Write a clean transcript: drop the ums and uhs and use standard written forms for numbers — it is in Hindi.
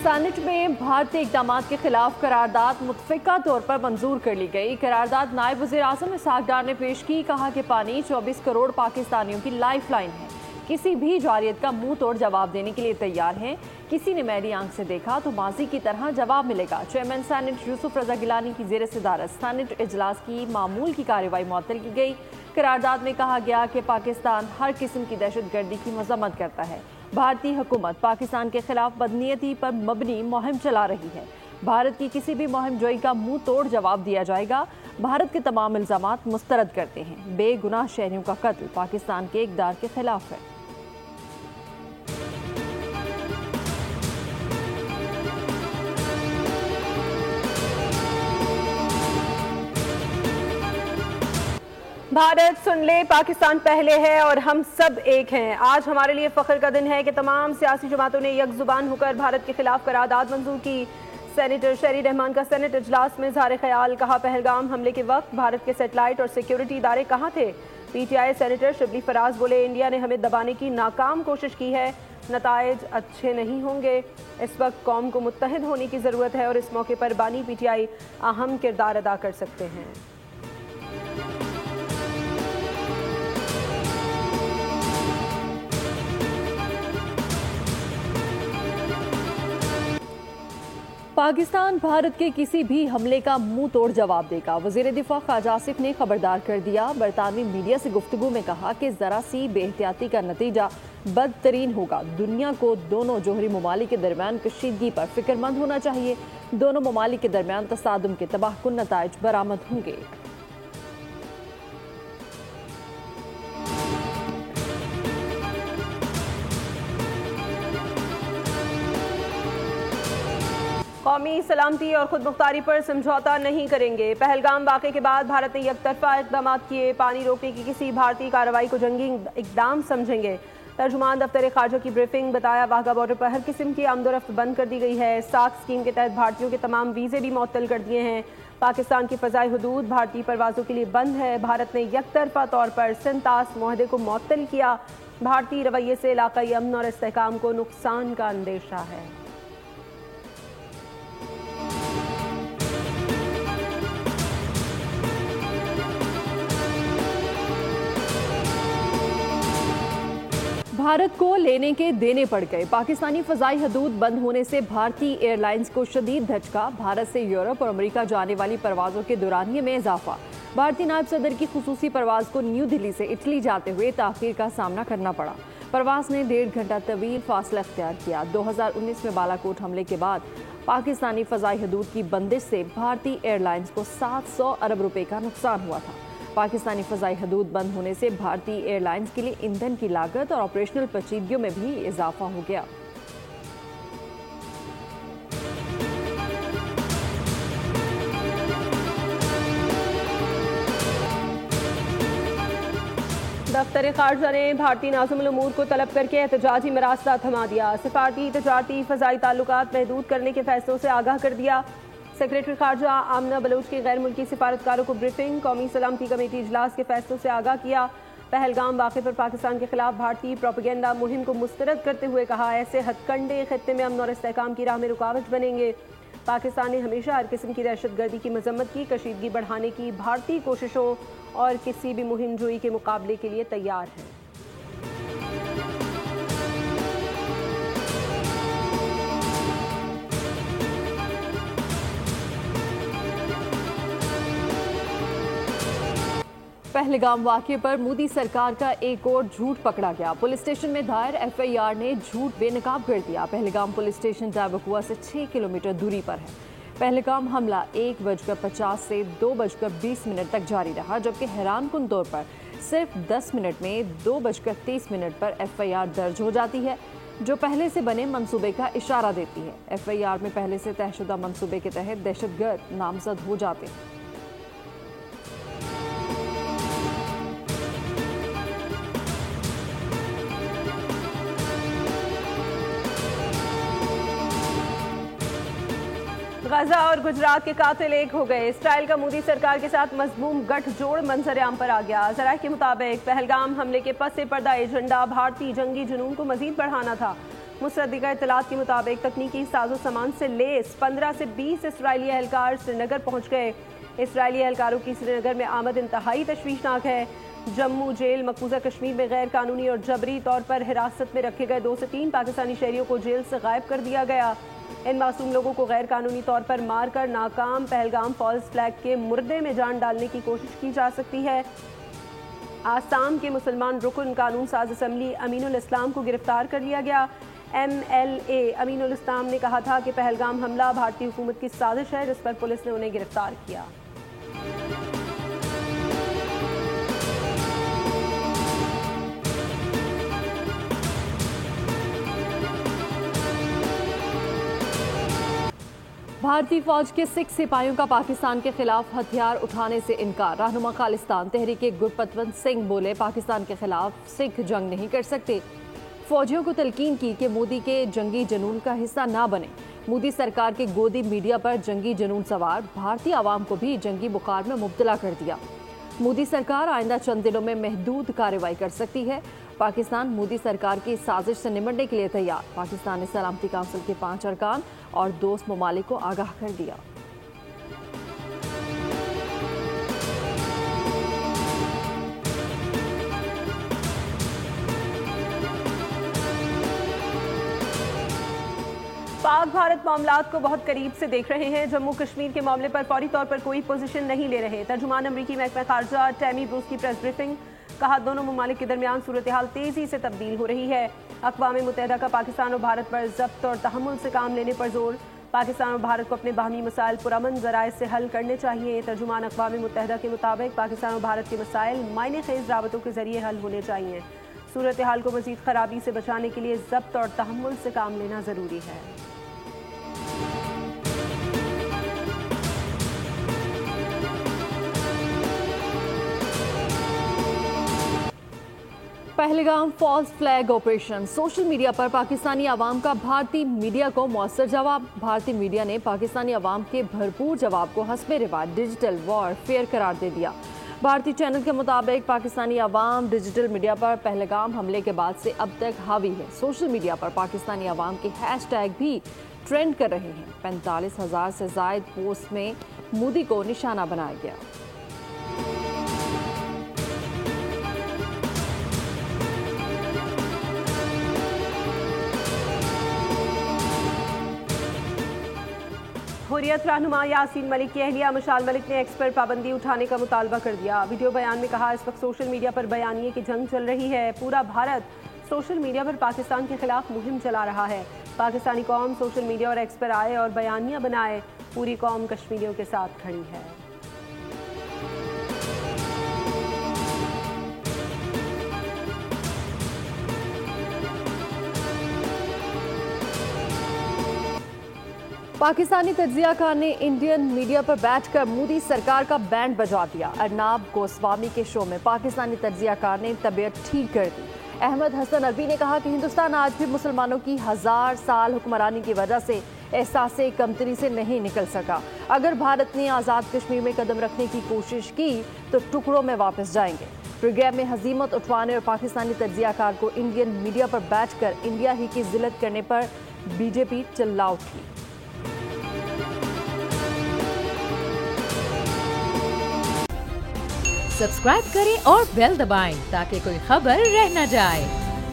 सैनेट में भारतीय इक़दामात के खिलाफ करारदाद मुतफ़िका तौर पर मंजूर कर ली गई। करारदाद नायब वज़ीर-ए-आज़म इसहाक डार ने पेश की। कहा कि पानी 24 करोड़ पाकिस्तानियों की लाइफ लाइन है। किसी भी जारियत का मुंह तोड़ जवाब देने के लिए तैयार हैं। किसी ने मैली आंख से देखा तो माजी की तरह जवाब मिलेगा। चेयरमैन सैनेट यूसुफ रजा गिलानी की ज़ेर सदारत सैनेट इजलास की मामूल की कार्रवाई मुअत्तल की गई। करारदाद में कहा गया कि पाकिस्तान हर किस्म की दहशतगर्दी की मजम्मत करता है। भारतीय हुकूमत पाकिस्तान के खिलाफ बदनीयती पर मबनी मुहिम चला रही है। भारत की किसी भी मुहिम जोई का मुंह तोड़ जवाब दिया जाएगा। भारत के तमाम इल्जामात मुस्तरद करते हैं। बेगुनाह शहरियों का कत्ल पाकिस्तान के इक़दार के खिलाफ है। भारत सुन ले, पाकिस्तान पहले है और हम सब एक हैं। आज हमारे लिए फ़ख्र का दिन है कि तमाम सियासी जमातों ने यकजुबान होकर भारत के खिलाफ करारदाद मंजूर की। सेनेटर शहरी रहमान का सेनेट इजलास में इज़हार ख्याल। कहा, पहलगाम हमले के वक्त भारत के सेटेलाइट और सिक्योरिटी इदारे कहाँ थे। PTI सेनेटर शिबली फराज बोले, इंडिया ने हमें दबाने की नाकाम कोशिश की है, नताइज अच्छे नहीं होंगे। इस वक्त कौम को मुत्तहिद होने की ज़रूरत है और इस मौके पर बानी PTI अहम किरदार अदा कर सकते हैं। पाकिस्तान भारत के किसी भी हमले का मुंह तोड़ जवाब देगा। वज़ीर दिफा ख्वाजा आसिफ ने खबरदार कर दिया। बरतानवी मीडिया से गुफ्तगू में कहा कि जरा सी बेहतियाती का नतीजा बदतरीन होगा। दुनिया को दोनों जोहरी ममालिक के दरमियान कशीदगी पर फिक्रमंद होना चाहिए। दोनों ममालिक के दरमियान तसादुम के तबाहकुन नताइज बरामद होंगे। कौमी सलामती और खुद मुख्तारी पर समझौता नहीं करेंगे। पहलगाम वाक़े के बाद भारत ने यकतरफा इक़दाम किए। पानी रोकने की किसी भारतीय कार्रवाई को जंगी इक़दाम समझेंगे। तर्जुमान दफ्तर खारजा की ब्रीफिंग। बताया, वाघा बॉर्डर पर हर किस्म की आमदोरफ्त बंद कर दी गई है। साख स्कीम के तहत भारतीयों के तमाम वीज़े भी मुअत्तल कर दिए हैं। पाकिस्तान की फ़ज़ाई हदूद भारतीय परवाज़ों के लिए बंद है। भारत ने यकतरफा तौर पर सिंतास मुआहदे को मुअत्तल किया। भारतीय रवैये से इलाक़ाई अमन और इस्तेहकाम को नुकसान का अंदेशा है। भारत को लेने के देने पड़ गए। पाकिस्तानी फ़ज़ाई हदूद बंद होने से भारतीय एयरलाइंस को शदीद धचका। भारत से यूरोप और अमेरिका जाने वाली परवाज़ों के दुरानिये में इजाफा। भारतीय नायब सदर की खुसूसी परवाज़ को न्यू दिल्ली से इटली जाते हुए ताख़ीर का सामना करना पड़ा। परवाज़ ने 1.5 घंटा तवील फासला अख्तियार किया। 2019 में बालाकोट हमले के बाद पाकिस्तानी फ़ज़ाई हदूद की बंदिश से भारतीय एयरलाइंस को 700 अरब रुपये का नुकसान हुआ था। पाकिस्तानी फ़ज़ाई हदूद बंद होने से भारतीय एयरलाइंस के लिए ईंधन की लागत और ऑपरेशनल पेचीदगियों में भी इजाफा हो गया। दफ्तर खारजा ने भारतीय नाज़िमुल उमूर को तलब करके एहतजाजी मरासला थमा दिया। सिफारती तजारती फ़ज़ाई ताल्लुकात महदूद करने के फैसलों से आगाह कर दिया। सेक्रेटरी खारजा आमना बलोच की गैर मुल्की सिफारतकारों को ब्रीफिंग। कौमी सलामती कमेटी इजलास के फैसलों से आगाह किया। पहलगाम वाक़े पर पाकिस्तान के खिलाफ भारतीय प्रोपेगेंडा मुहिम को मुस्तरद करते हुए कहा, ऐसे हथकंडे खित्ते में अमन और इस्तेहकाम की राह में रुकावट बनेंगे। पाकिस्तान ने हमेशा हर किस्म की दहशतगर्दी की मजम्मत की। कशीदगी बढ़ाने की भारतीय कोशिशों और किसी भी मुहिम जोई के मुकाबले के लिए तैयार है। पहलगाम वाक़े पर मोदी सरकार का एक और झूठ पकड़ा गया। पुलिस स्टेशन में दायर FIR ने झूठ बेनकाब कर दिया। पहलगाम पुलिस स्टेशन डाबकुआ से 6 किलोमीटर दूरी पर है। पहलगाम हमला 1:50 से 2:20 तक जारी रहा, जबकि हैरानकुन तौर पर सिर्फ 10 मिनट में 2:30 पर FIR दर्ज हो जाती है, जो पहले से बने मंसूबे का इशारा देती है। FIR में पहले से तयशुदा मंसूबे के तहत दहशतगर्द नामजद हो जाते हैं। गजा और गुजरात के कातिल एक हो गए। इसराइल का मोदी सरकार के साथ मजमूम गठजोड़ मंजर आम पर आ गया। ज़राए के मुताबिक पहलगाम हमले के पस पर्दा एजेंडा भारतीय जंगी जुनून को मजीद बढ़ाना था। मुसद्दिका इत्तलात के मुताबिक तकनीकी साजो सामान से लेस 15 से 20 इसराइली एहलकार श्रीनगर पहुंच गए। इसराइली एहलकारों की श्रीनगर में आमद इंतहाई तशवीशनाक है। जम्मू जेल मकबूजा कश्मीर में गैर कानूनी और जबरी तौर पर हिरासत में रखे गए 2 से 3 पाकिस्तानी शहरियों को जेल से गायब कर दिया गया। इन मासूम लोगों को गैर कानूनी तौर पर मारकर नाकाम पहलगाम फॉल्स फ्लैग के मुर्दे में जान डालने की कोशिश की जा सकती है। आसाम के मुसलमान रुकन कानून साज असम्बली अमीनुल इस्लाम को गिरफ्तार कर लिया गया। MLA अमीनुल इस्लाम ने कहा था कि पहलगाम हमला भारतीय हुकूमत की साजिश है, जिस पर पुलिस ने उन्हें गिरफ्तार किया। भारतीय फौज के 6 सिपाहियों का पाकिस्तान के खिलाफ हथियार उठाने से इनकार। रहनुमा खालिस्तान तहरीक गुरपतवंत सिंह बोले, पाकिस्तान के खिलाफ सिख जंग नहीं कर सकते। फौजियों को तलकीन की कि मोदी के जंगी जनून का हिस्सा ना बने। मोदी सरकार के गोदी मीडिया पर जंगी जनून सवार भारतीय आवाम को भी जंगी बुखार में मुब्तला कर दिया। मोदी सरकार आइंदा चंद दिनों में महदूद कार्रवाई कर सकती है। पाकिस्तान मोदी सरकार की साजिश से निपटने के लिए तैयार। पाकिस्तान ने सलामती काउंसिल के 5 अरकान और दोस्त ममालिक को आगाह कर दिया। पाक भारत मामलात को बहुत करीब से देख रहे हैं। जम्मू कश्मीर के मामले पर फौरी तौर पर कोई पोजीशन नहीं ले रहे। तर्जुमान अमरीकी महकमा खारजा टैमी ब्रूस की प्रेस ब्रीफिंग। कहा, दोनों ममालिक के दरमियान सूरत हाल तेजी से तब्दील हो रही है। अक़वाम मुत्तहिदा का पाकिस्तान और भारत पर ज़ब्त और तहम्मुल से काम लेने पर जोर। पाकिस्तान और भारत को अपने बाहमी मसाइल पुरअमन ज़राए से हल करने चाहिए। तर्जुमान अक़वाम मुत्तहिदा के मुताबिक पाकिस्तान और भारत के मसाइल मायने खेज राबतों के जरिए हल होने चाहिए। सूरत हाल को मज़ीद खराबी से बचाने के लिए ज़ब्त और तहम्मुल से काम लेना ज़रूरी है। Pahalgam false flag operation. Social media पर पाकिस्तानी अवाम का भारतीय मीडिया को मौसर जवाब। भारतीय मीडिया ने पाकिस्तानी अवाम के भरपूर जवाब को हस्बे रिवाज डिजिटल वॉरफेयर करार दे दिया। भारतीय चैनल के मुताबिक पाकिस्तानी अवाम डिजिटल मीडिया पर पहलगाम हमले के बाद से अब तक हावी है। सोशल मीडिया पर पाकिस्तानी अवाम के हैशटैग भी ट्रेंड कर रहे हैं। 45,000 से जायद पोस्ट में मोदी को निशाना बनाया गया। हुर्रियत रहनुमा यासीन मलिक की अहलिया मशाल मलिक ने एक्स पर पाबंदी उठाने का मुतालबा कर दिया। वीडियो बयान में कहा, इस वक्त सोशल मीडिया पर बयानिए की जंग चल रही है। पूरा भारत सोशल मीडिया पर पाकिस्तान के खिलाफ मुहिम चला रहा है। पाकिस्तानी कौम सोशल मीडिया और एक्स पर आए और बयानिया बनाए। पूरी कौम कश्मीरियों के साथ खड़ी है। पाकिस्तानी तज्जियाकार ने इंडियन मीडिया पर बैठकर मोदी सरकार का बैंड बजा दिया। अर्नाब गोस्वामी के शो में पाकिस्तानी तज्जियाकार ने तबीयत ठीक कर दी। अहमद हसन अरबी ने कहा कि हिंदुस्तान आज भी मुसलमानों की 1000 साल हुक्मरानी की वजह से एहसासे कमतरी से नहीं निकल सका। अगर भारत ने आज़ाद कश्मीर में कदम रखने की कोशिश की तो टुकड़ों में वापस जाएंगे। प्रोग्राम में हजीमत उठवाने और पाकिस्तानी तज्जियाकार को इंडियन मीडिया पर बैठकर इंडिया ही की जिल्लत करने पर बीजेपी चिल्ला उठी। सब्सक्राइब करें और बेल दबाएं ताकि कोई खबर रह न जाए।